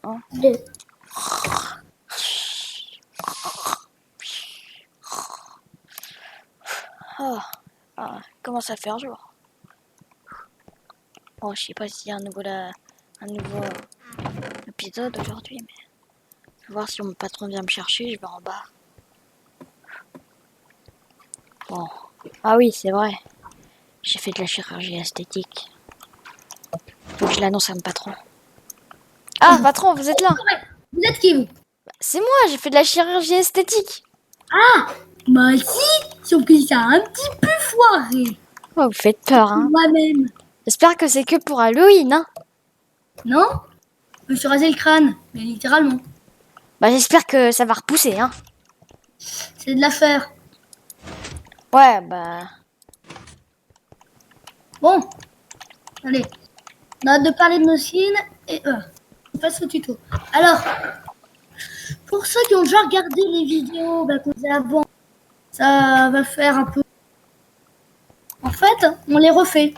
1. Deux. Commence à faire jour. Bon, je sais pas s'il y a un nouveau épisode aujourd'hui, mais je vais voir si mon patron vient me chercher, je vais en bas. Bon. Ah oui, c'est vrai. J'ai fait de la chirurgie esthétique. Faut que je l'annonce à mon patron. Ah, patron, vous êtes là? Vous êtes qui, vous? C'est moi, j'ai fait de la chirurgie esthétique. Moi aussi, sauf que ça a un petit peu foiré. Oh, vous faites peur, hein? Moi-même. J'espère que c'est que pour Halloween, hein? Non? Je me suis rasé le crâne, mais littéralement. Bah, j'espère que ça va repousser, hein? C'est de l'affaire. Ouais, bah... Bon, allez. On a hâte de parler de nos skins et on passe au tuto. Alors, pour ceux qui ont déjà regardé les vidéos qu'on faisait avant, ça va faire un peu... En fait, on les refait.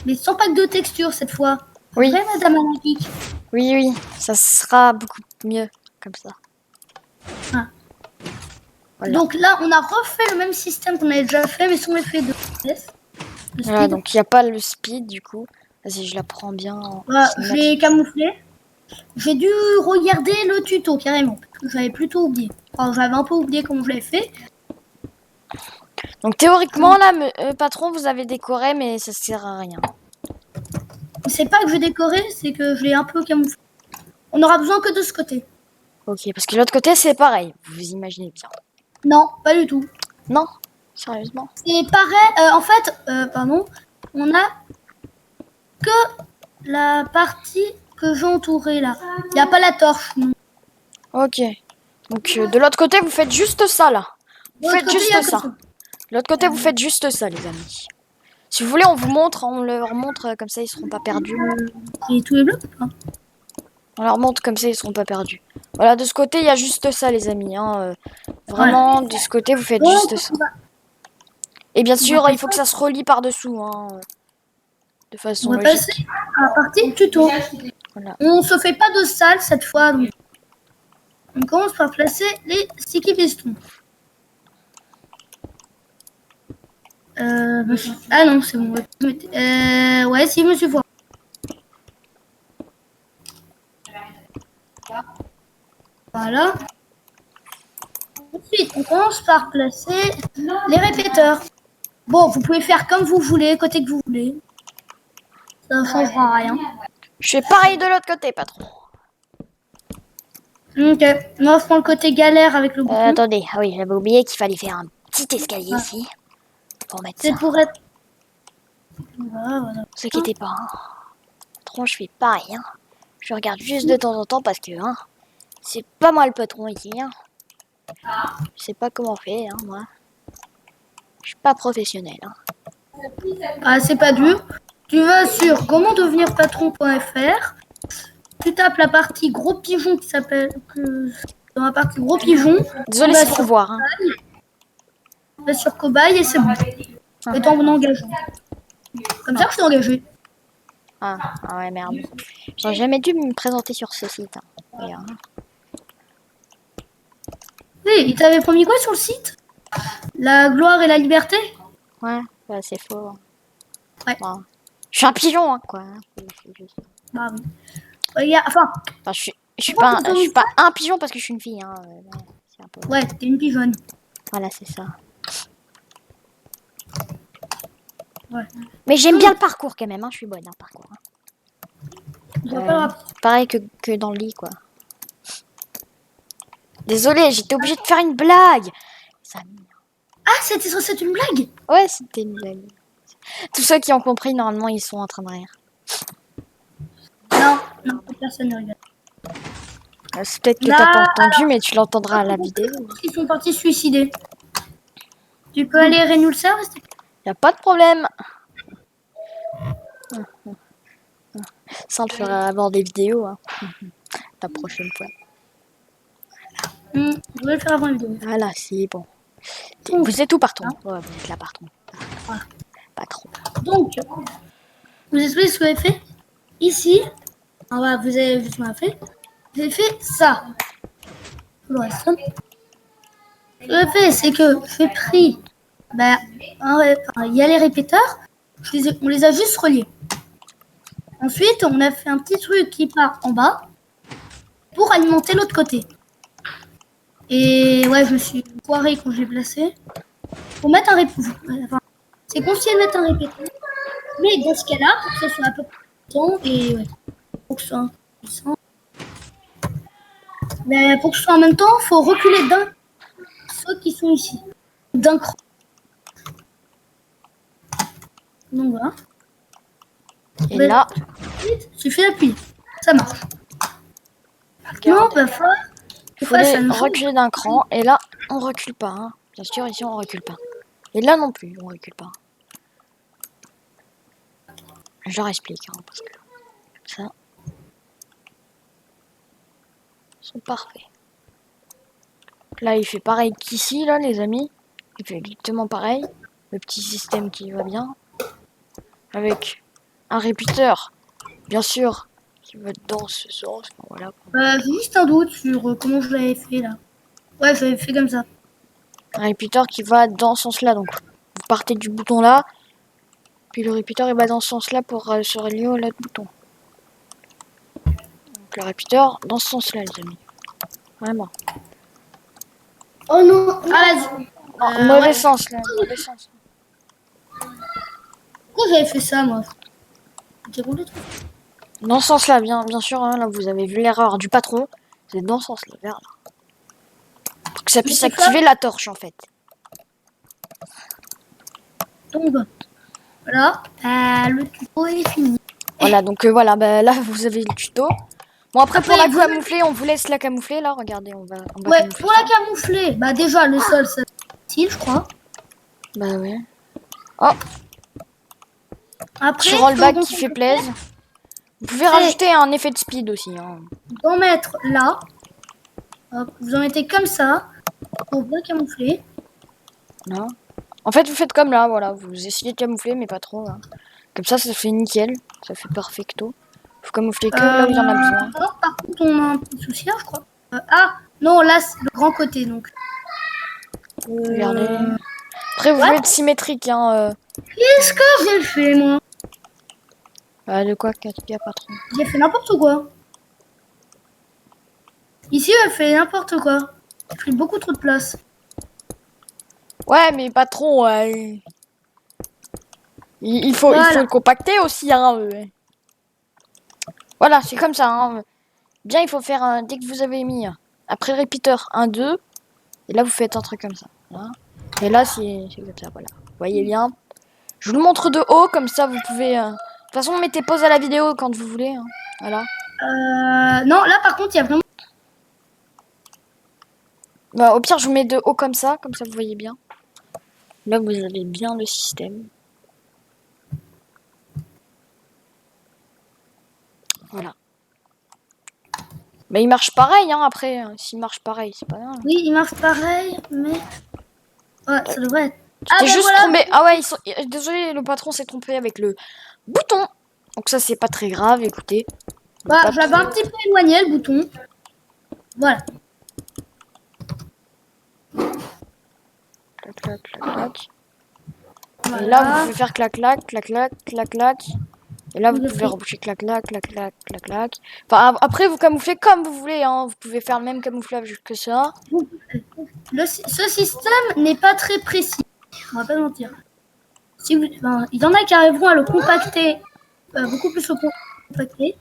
Mais sans pack de texture cette fois. Oui. Vrai, Madame Anarchique? Oui, ça sera beaucoup mieux comme ça. Ah. Voilà. Donc là, on a refait le même système qu'on avait déjà fait, mais sans l'effet de vitesse. Voilà, donc il n'y a pas le speed du coup. Vas-y, je la prends bien. Voilà, je l'ai camouflé. J'ai dû regarder le tuto carrément. Parce que j'avais plutôt oublié. Enfin, j'avais un peu oublié comment je l'avais fait. Donc théoriquement, là, patron, vous avez décoré, mais ça sert à rien. C'est pas que je décorais, c'est que je l'ai un peu camouflé. On aura besoin que de ce côté. Ok, parce que l'autre côté, c'est pareil. Vous vous imaginez bien. Non, pas du tout. Non? Sérieusement? C'est pareil. En fait, pardon, on a que la partie que j'ai entourée là. Il n'y a pas la torche. Non. Ok. Donc de l'autre côté, vous faites juste ça, là. Vous faites Côté, juste ça. De l'autre côté, vous faites juste ça, les amis. Si vous voulez, on vous montre, on leur montre, comme ça, ils seront pas perdus. Et tous les blocs ou pas? On leur montre, comme ça, ils seront pas perdus. Voilà, de ce côté, il y a juste ça, les amis. Hein. Vraiment, de ce côté, vous faites juste ça. Et bien sûr, il faut que ça se relie par-dessous. Hein, de façon on va logique. passer à la partie tuto. Voilà. On se fait pas de salle cette fois. Donc on commence par placer les sticky pistons. Ah non, c'est bon. Ouais, si, monsieur Foire. Voilà. Ensuite, on commence par placer les répéteurs. Bon, vous pouvez faire comme vous voulez, côté que vous voulez. Ça ne changera rien. Je fais pareil de l'autre côté, patron. Ok. Moi, je prends le côté galère avec le bouton. Attendez, ah oui, j'avais oublié qu'il fallait faire un petit escalier ici. Pour mettre ça. C'est pour être... Voilà. Ne vous inquiétez pas. Hein. Patron, je fais pareil. Hein. Je regarde juste de temps en temps parce que hein, c'est pas moi le patron ici. Hein. Je sais pas comment on fait, hein, moi. Je suis pas professionnel. Hein. Ah, c'est pas dur. Tu vas sur comment devenir patron.fr. Tu tapes la partie gros pigeon qui s'appelle... Dans la partie gros pigeon. Désolé, c'est pour voir. Hein. Tu vas sur cobaye et c'est bon. Et t'en engageant. Comme ça que je t'ai engagé. Ah ouais, merde. J'aurais jamais dû me présenter sur ce site. Hein. Et, Oui, il t'avait promis quoi sur le site? La gloire et la liberté? Ouais, bah, c'est faux. Hein. Ouais. Bon. Je suis un pigeon, hein, quoi. Bah oui. Regarde, enfin... je suis pas un pigeon parce que je suis une fille. Hein. Un peu... Ouais, t'es une pigeonne. Voilà, c'est ça. Ouais. Mais j'aime bien le parcours quand même. Hein. Je suis bonne en parcours. Hein. Pareil que dans le lit, quoi. Désolé, j'étais obligée de faire une blague. Ah, c'était censé être une blague? Ouais, c'était une blague. Tous ceux qui ont compris, normalement, ils sont en train de rire. Non, personne ne rigole. C'est peut-être que t'as pas entendu, mais tu l'entendras à la vidéo. Ils sont partis se suicider. Tu peux aller renew le serveur? Y a pas de problème. Ça, on le fera avoir des vidéos. Hein. La prochaine fois. Je vais le faire avant la vidéo. Voilà, c'est bon. Vous êtes où, patron? Ouais, vous êtes là, patron. Voilà. Patron. Donc, vous expliquez ce que vous avez fait. Ici, vous avez vu ce qu'on a fait. j'ai fait ça. Le reste. Ce que j'ai fait, c'est que j'ai pris, bah, il y a les répéteurs, on les a juste reliés. Ensuite, on a fait un petit truc qui part en bas pour alimenter l'autre côté. Et ouais, je me suis foirée quand j'ai placé. Faut mettre un répéteur. Enfin, c'est conseillé de mettre un répéteur. Mais dans ce cas-là, pour que ce soit un peu plus temps et ouais, pour que ce soit puissant. Mais pour que ce soit en même temps, il faut reculer d'un ceux qui sont ici. D'un cran. Donc voilà. Et Mais là, il suffit d'appuyer. Ça marche. Non, regarde, bah faut. il faut les reculer d'un cran. Et là, on recule pas. Hein. Bien sûr, ici, on recule pas. Et là non plus, on recule pas. Je leur explique, hein, parce que ça, ils sont parfaits. Là, il fait pareil qu'ici, là, les amis. Il fait exactement pareil. Le petit système qui va bien. Avec un répéteur, bien sûr, qui va dans ce sens. Voilà. J'ai juste un doute sur comment je l'avais fait là. Ouais, j'avais fait comme ça. Un répéteur qui va dans ce sens-là. Donc, vous partez du bouton là. Puis le répéteur, il va dans ce sens-là pour se relier au l'autre bouton. Donc, le répéteur, dans ce sens-là, les amis. Vraiment. Oh non, ah, vas-y. Non, mauvais sens, là. Mauvais sens. Pourquoi j'avais fait ça moi? J'ai roulé trop. Dans ce sens-là, bien sûr, hein, là, vous avez vu l'erreur du patron. C'est dans ce sens-là, vers là. Pour que ça puisse activer la torche, en fait. Tombe. Voilà. Le tuto est fini. Voilà, donc voilà, bah, là, vous avez le tuto. Bon, après, pour la camoufler, on vous laisse la camoufler, là. Regardez, on va Ouais, camoufler pour ça. la camoufler, bah déjà, le sol, c'est facile, je crois. Bah ouais. Oh, Après, petit rollback qui fait plaisir. Vous pouvez rajouter un effet de speed aussi. Hein. D'en mettre là. Hop, vous en mettez comme ça pour bien camoufler. Là. En fait, vous faites comme là, voilà. Vous essayez de camoufler, mais pas trop. Là. Comme ça fait nickel. Ça fait perfecto. Faut camoufler que là où il y en a besoin. Par contre, on a un petit souci là, je crois. Ah, non, là, c'est le grand côté, donc. Regardez. Après, vous pouvez être symétrique. Hein, Qu'est-ce que j'ai fait, moi? de quoi, Katia, patron? J'ai fait n'importe quoi. Ici, j'ai fait n'importe quoi. J'ai pris beaucoup trop de place. Ouais, mais patron, il faut le compacter aussi. Hein, Voilà, c'est comme ça. Hein. Bien, il faut faire, dès que vous avez mis, après répéteur 1, 2, et là, vous faites un truc comme ça. Voilà. Et là, c'est comme ça, voilà. Vous voyez bien. Je vous le montre de haut, comme ça, vous pouvez... De toute façon, mettez pause à la vidéo quand vous voulez. Hein. Voilà. Non, là, par contre, il y a vraiment... Bah, au pire, je vous mets de haut comme ça vous voyez bien. Là, vous avez bien le système. Voilà. Mais il marche pareil, hein, après. S'il marche pareil, c'est pas grave. Oui, il marche pareil, mais... Ouais, ça devrait être... T'es juste trompé. Ah ouais, désolé, le patron s'est trompé avec le bouton. Donc ça, c'est pas très grave, écoutez. Bah, j'avais un petit peu éloigné le bouton. Voilà. Clac, clac, clac, clac. Voilà. Et là, vous pouvez faire clac, clac, clac, clac, clac, clac. Et là, vous pouvez reboucher clac, clac, clac, clac, clac, clac. Enfin, après, vous camouflez comme vous voulez. Hein. Vous pouvez faire le même camouflage que ça. Ce système n'est pas très précis. On va pas mentir. Si vous, il y en a qui arriveront à le compacter beaucoup plus au compacter.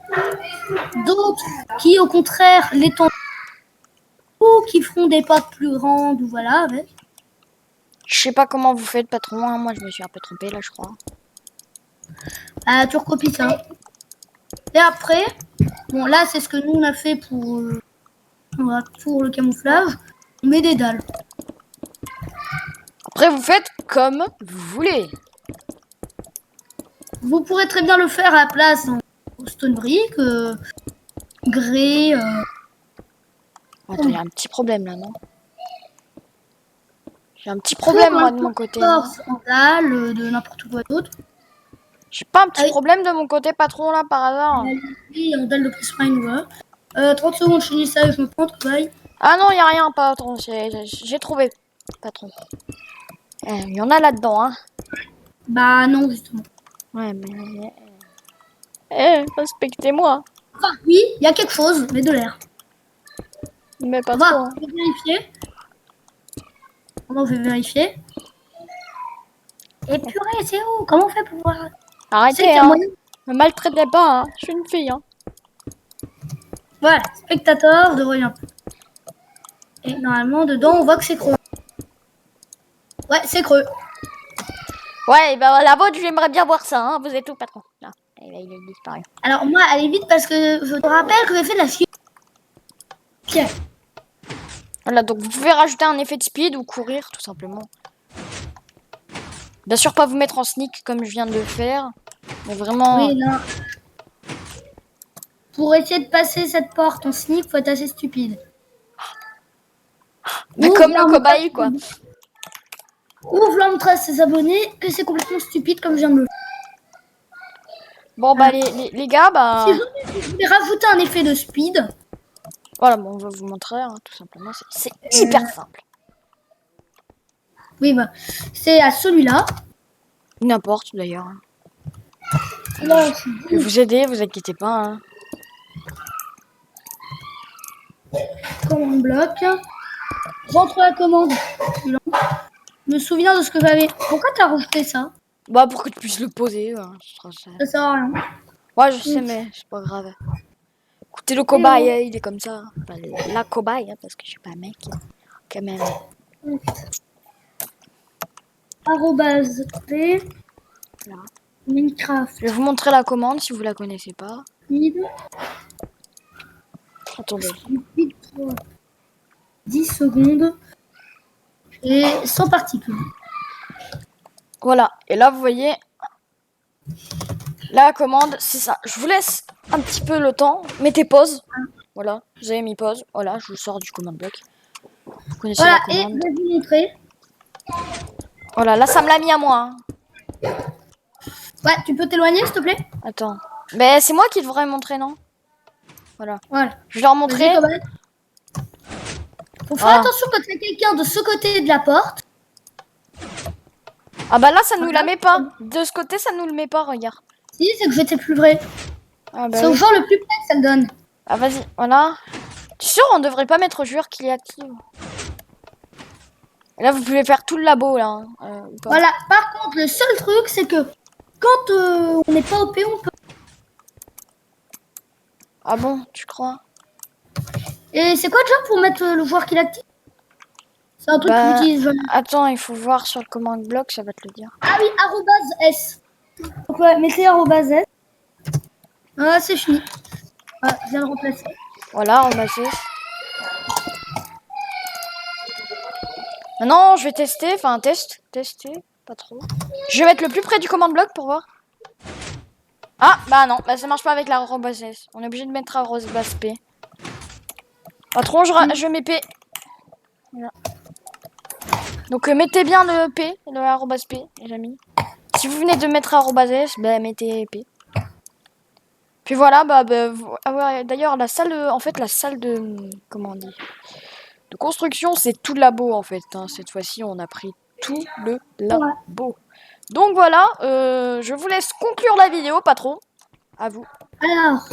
D'autres qui, au contraire, l'étendent ou qui feront des pattes plus grandes ou voilà avec. Je sais pas comment vous faites, patron. Hein. Moi, je me suis un peu trompé là, je crois. Tu recopies ça. Et après, bon là, c'est ce que nous on a fait pour le camouflage. On met des dalles. Après, vous faites comme vous voulez. Vous pourrez très bien le faire à la place en stone brick, grès. Attends, il y a un petit problème là, non? J'ai un petit problème moi de mon côté. En dalle, de n'importe quoi d'autre. J'ai pas un petit problème de mon côté, patron là par hasard? Oui, en dalle de prismarine, ouais. 30 secondes, je finis ça et je me prends, bye. Ah non, y a rien, patron. J'ai trouvé, patron. Il y en a là-dedans, hein. Bah non, justement. Ouais, mais... respectez-moi. Enfin, oui, il y a quelque chose, mais de l'air. Mais pas On trop. va vérifier. Comment on fait vérifier? Et purée, c'est où? Comment on fait pour voir? C'est Arrêtez, qu'il y a hein. moyen. Me maltraitez pas, hein. Je suis une fille, hein. Voilà, spectateur de rien. Et normalement, dedans, on voit que c'est creux. Ouais, c'est creux. Ouais, bah la vôtre, j'aimerais bien voir ça, hein. Vous êtes où, patron? Là, il est disparu. Alors moi, allez vite parce que je te rappelle que j'ai fait de la fière. Voilà, donc vous pouvez rajouter un effet de speed ou courir, tout simplement. Bien sûr, pas vous mettre en sneak comme je viens de le faire. Mais vraiment... Oui, non. Pour essayer de passer cette porte en sneak, faut être assez stupide. Mais Ou comme le voir cobaye, quoi. Ou vouloir montrer à ses abonnés que c'est complètement stupide comme je viens de le faire. Bon, bah les gars, bah... Si je voulais rajouter un effet de speed, Voilà, bon, on va vous montrer, hein, tout simplement. C'est hyper simple. oui, bah, c'est à celui-là. N'importe, d'ailleurs. Hein. Alors, Je vais vous aider, vous inquiétez pas. Hein. commande bloc. Rentre la commande. Non. Je me souviens de ce que j'avais. Pourquoi t'as rajouté ça? Bah, pour que tu puisses le poser. Hein, Ça sert à rien. ouais, je sais, mais c'est pas grave. Écoutez, le cobaye, hein, il est comme ça. Enfin, la cobaye, hein, parce que je suis pas un mec. Quand même. Arrobase P. Là. Minecraft. Je vais vous montrer la commande si vous la connaissez pas. Speed. Attendez. Speed 3. 10 secondes. Et sans particules. Voilà. Et là, vous voyez, la commande, c'est ça. Je vous laisse un petit peu le temps. Mettez pause. Voilà. Vous avez mis pause. Voilà, je vous sors du command bloc. Vous connaissez Voilà, la et commande. je vais vous montrer. Voilà, là, ça me l'a mis à moi. Hein. Ouais, tu peux t'éloigner, s'il te plaît? Attends. Mais c'est moi qui devrais montrer, non? Voilà. Voilà. Je vais leur montrer. Vas-y, commande. Faut faire attention quand il y a quelqu'un de ce côté de la porte. Ah bah là, ça nous la met pas. De ce côté, ça nous le met pas, regarde. Si, c'est que j'étais plus vrai. Ah bah C'est au oui. genre le plus près que ça le donne. Ah vas-y, voilà. Tu es sûr, on devrait pas mettre joueur qui est actif. Et là, vous pouvez faire tout le labo, là. Hein, ou pas. Voilà. Par contre, le seul truc, c'est que quand on n'est pas OP, on peut. Ah bon, tu crois? Et c'est quoi déjà pour mettre le joueur qui l'active? C'est un truc Bah, que j'utilise jamais. attends, il faut voir sur le command bloc, ça va te le dire. Ah oui, arrobase S. Donc ouais, mettez arrobase S. Ah, c'est fini. Ah, je viens de remplacer. Voilà, on va essayer. Maintenant, je vais tester, enfin, tester, pas trop. Je vais mettre le plus près du command bloc pour voir. Ah, bah non, bah ça marche pas avec la arrobase S. On est obligé de mettre arrobase P. Patron, je mets P. Voilà. Donc mettez bien le P, le arrobase P, les amis. Si vous venez de mettre arrobase S, bah mettez P. Puis voilà, ah ouais, d'ailleurs la salle, en fait la salle de, comment on dit, de construction, c'est tout le labo en fait. Hein. Cette fois-ci, on a pris tout le labo. Donc voilà, je vous laisse conclure la vidéo, patron. À vous. Alors,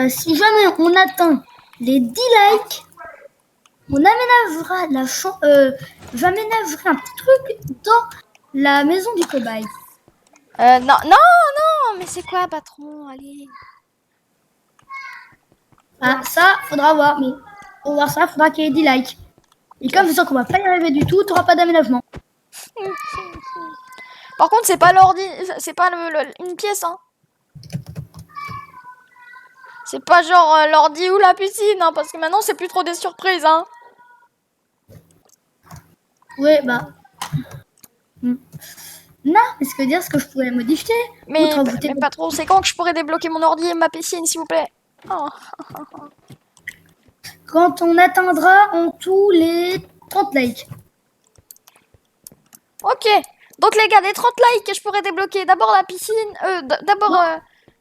si jamais on atteint les 10 likes, on aménagera j'aménagerai un petit truc dans la maison du cobaye. Non, mais c'est quoi, patron? Allez. Ah, ça, faudra voir, mais pour voir ça, faudra qu'il y ait 10 likes. Et comme je sens qu'on va pas y arriver du tout, t'auras pas d'aménagement. Par contre, c'est pas l'ordi, c'est pas une pièce, hein. C'est pas genre l'ordi ou la piscine, hein, parce que maintenant c'est plus trop des surprises, hein. Ouais, bah. Non, mais ce que dire, ce que je pourrais modifier. Mais patron, c'est quand que je pourrais débloquer mon ordi et ma piscine, s'il vous plaît? Oh. Quand on atteindra en tout les 30 likes. Ok. Donc les gars, les 30 likes, je pourrais débloquer d'abord la piscine.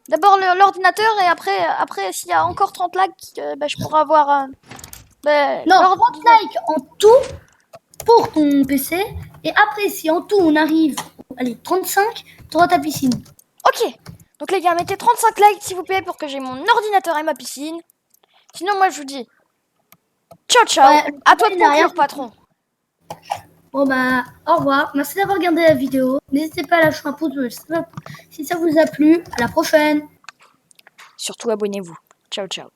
D'abord l'ordinateur et après s'il y a encore 30 likes, bah, je pourrais avoir... Non, 30 likes en tout pour ton PC. Et après, si en tout on arrive, allez, 35, tu auras ta piscine. Ok. Donc les gars, mettez 35 likes s'il vous plaît pour que j'ai mon ordinateur et ma piscine. Sinon moi je vous dis... Ciao ciao. Ouais, À toi de il n'a rien. conclure, patron. Bon bah, au revoir. Merci d'avoir regardé la vidéo. N'hésitez pas à lâcher un pouce bleu si ça vous a plu. À la prochaine. Surtout abonnez-vous. Ciao ciao.